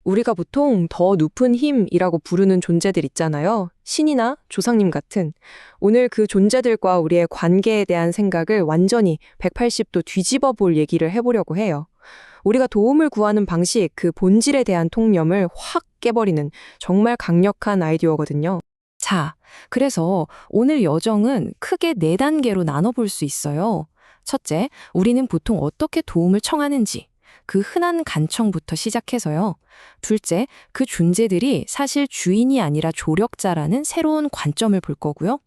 우리가 보통 더 높은 힘이라고 부르는 존재들 있잖아요. 신이나 조상님 같은. 오늘 그 존재들과 우리의 관계에 대한 생각을 완전히 180도 뒤집어 볼 얘기를 해보려고 해요. 우리가 도움을 구하는 방식, 그 본질에 대한 통념을 확 깨버리는 정말 강력한 아이디어거든요. 자, 그래서 오늘 여정은 크게 4단계로 나눠볼 수 있어요. 첫째, 우리는 보통 어떻게 도움을 청하는지, 그 흔한 간청부터 시작해서요. 둘째, 그 존재들이 사실 주인이 아니라 조력자라는 새로운 관점을 볼 거고요.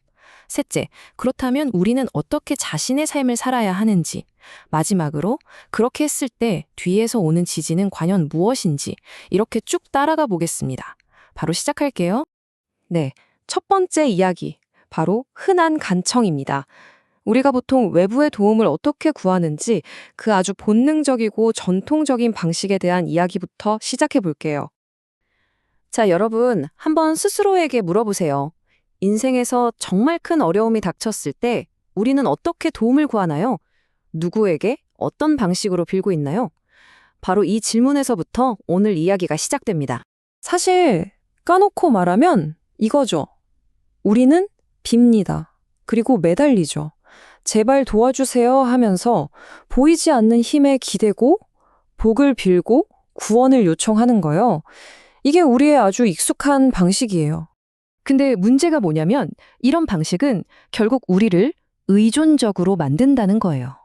셋째, 그렇다면 우리는 어떻게 자신의 삶을 살아야 하는지, 마지막으로 그렇게 했을 때 뒤에서 오는 지지는 과연 무엇인지 이렇게 쭉 따라가 보겠습니다. 바로 시작할게요. 네, 첫 번째 이야기, 바로 흔한 간청입니다. 우리가 보통 외부의 도움을 어떻게 구하는지 그 아주 본능적이고 전통적인 방식에 대한 이야기부터 시작해 볼게요. 자, 여러분, 한번 스스로에게 물어보세요. 인생에서 정말 큰 어려움이 닥쳤을 때 우리는 어떻게 도움을 구하나요? 누구에게 어떤 방식으로 빌고 있나요? 바로 이 질문에서부터 오늘 이야기가 시작됩니다. 사실 까놓고 말하면 이거죠. 우리는 빕니다. 그리고 매달리죠. 제발 도와주세요 하면서 보이지 않는 힘에 기대고 복을 빌고 구원을 요청하는 거요. 이게 우리의 아주 익숙한 방식이에요. 근데 문제가 뭐냐면 이런 방식은 결국 우리를 의존적으로 만든다는 거예요.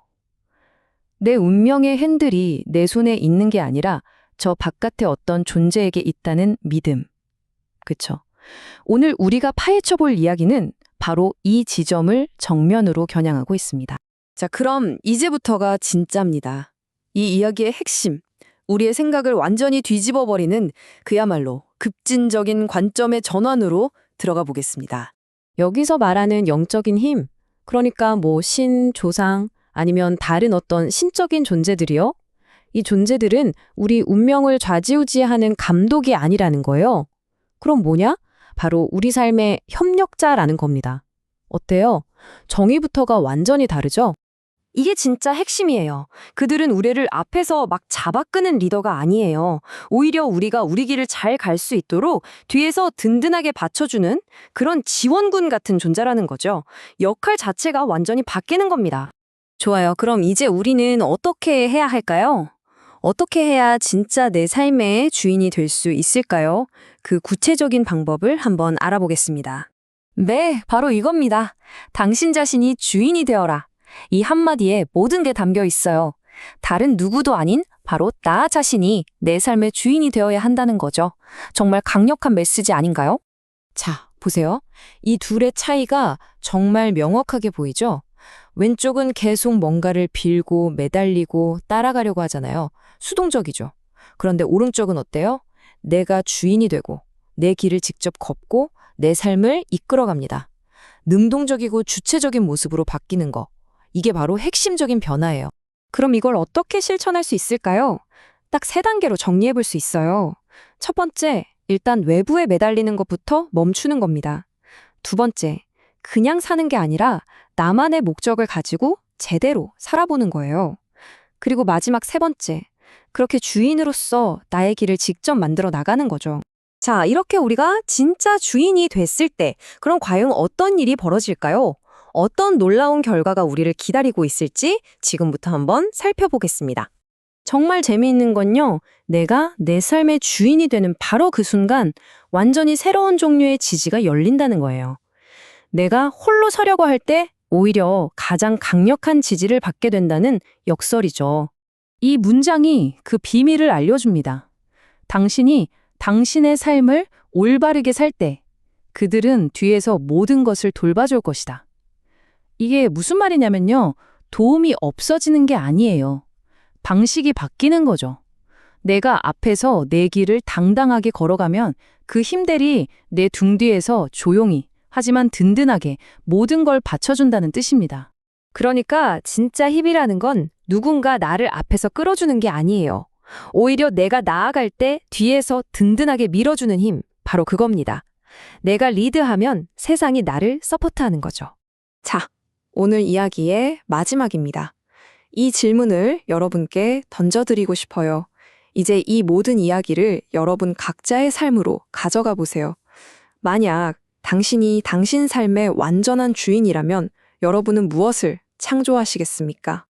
내 운명의 핸들이 내 손에 있는 게 아니라 저 바깥에 어떤 존재에게 있다는 믿음. 그쵸? 오늘 우리가 파헤쳐 볼 이야기는 바로 이 지점을 정면으로 겨냥하고 있습니다. 자, 그럼 이제부터가 진짜입니다. 이 이야기의 핵심, 우리의 생각을 완전히 뒤집어버리는 그야말로 급진적인 관점의 전환으로 들어가 보겠습니다. 여기서 말하는 영적인 힘, 그러니까 신, 조상, 아니면 다른 어떤 신적인 존재들이요? 이 존재들은 우리 운명을 좌지우지하는 감독이 아니라는 거예요. 그럼 뭐냐? 바로 우리 삶의 협력자라는 겁니다. 어때요? 정의부터가 완전히 다르죠? 이게 진짜 핵심이에요. 그들은 우리를 앞에서 막 잡아끄는 리더가 아니에요. 오히려 우리가 우리 길을 잘 갈 수 있도록 뒤에서 든든하게 받쳐주는 그런 지원군 같은 존재라는 거죠. 역할 자체가 완전히 바뀌는 겁니다. 좋아요. 그럼 이제 우리는 어떻게 해야 할까요? 어떻게 해야 진짜 내 삶의 주인이 될 수 있을까요? 그 구체적인 방법을 한번 알아보겠습니다. 네, 바로 이겁니다. 당신 자신이 주인이 되어라. 이 한마디에 모든 게 담겨 있어요. 다른 누구도 아닌 바로 나 자신이 내 삶의 주인이 되어야 한다는 거죠. 정말 강력한 메시지 아닌가요? 자, 보세요. 이 둘의 차이가 정말 명확하게 보이죠? 왼쪽은 계속 뭔가를 빌고 매달리고 따라가려고 하잖아요. 수동적이죠. 그런데 오른쪽은 어때요? 내가 주인이 되고 내 길을 직접 걷고 내 삶을 이끌어갑니다. 능동적이고 주체적인 모습으로 바뀌는 거. 이게 바로 핵심적인 변화예요. 그럼 이걸 어떻게 실천할 수 있을까요? 딱 3단계로 정리해 볼 수 있어요. 첫 번째, 일단 외부에 매달리는 것부터 멈추는 겁니다. 두 번째, 그냥 사는 게 아니라 나만의 목적을 가지고 제대로 살아보는 거예요. 그리고 마지막 3번째, 그렇게 주인으로서 나의 길을 직접 만들어 나가는 거죠. 자, 이렇게 우리가 진짜 주인이 됐을 때 그럼 과연 어떤 일이 벌어질까요? 어떤 놀라운 결과가 우리를 기다리고 있을지 지금부터 한번 살펴보겠습니다. 정말 재미있는 건요, 내가 내 삶의 주인이 되는 바로 그 순간 완전히 새로운 종류의 지지가 열린다는 거예요. 내가 홀로 서려고 할 때 오히려 가장 강력한 지지를 받게 된다는 역설이죠. 이 문장이 그 비밀을 알려줍니다. 당신이 당신의 삶을 올바르게 살 때 그들은 뒤에서 모든 것을 돌봐줄 것이다. 이게 무슨 말이냐면요. 도움이 없어지는 게 아니에요. 방식이 바뀌는 거죠. 내가 앞에서 내 길을 당당하게 걸어가면 그 힘들이 내 등 뒤에서 조용히 하지만 든든하게 모든 걸 받쳐준다는 뜻입니다. 그러니까 진짜 힘이라는 건 누군가 나를 앞에서 끌어주는 게 아니에요. 오히려 내가 나아갈 때 뒤에서 든든하게 밀어주는 힘, 바로 그겁니다. 내가 리드하면 세상이 나를 서포트하는 거죠. 자, 오늘 이야기의 마지막입니다. 이 질문을 여러분께 던져드리고 싶어요. 이제 이 모든 이야기를 여러분 각자의 삶으로 가져가 보세요. 만약 당신이 당신 삶의 완전한 주인이라면 여러분은 무엇을 창조하시겠습니까?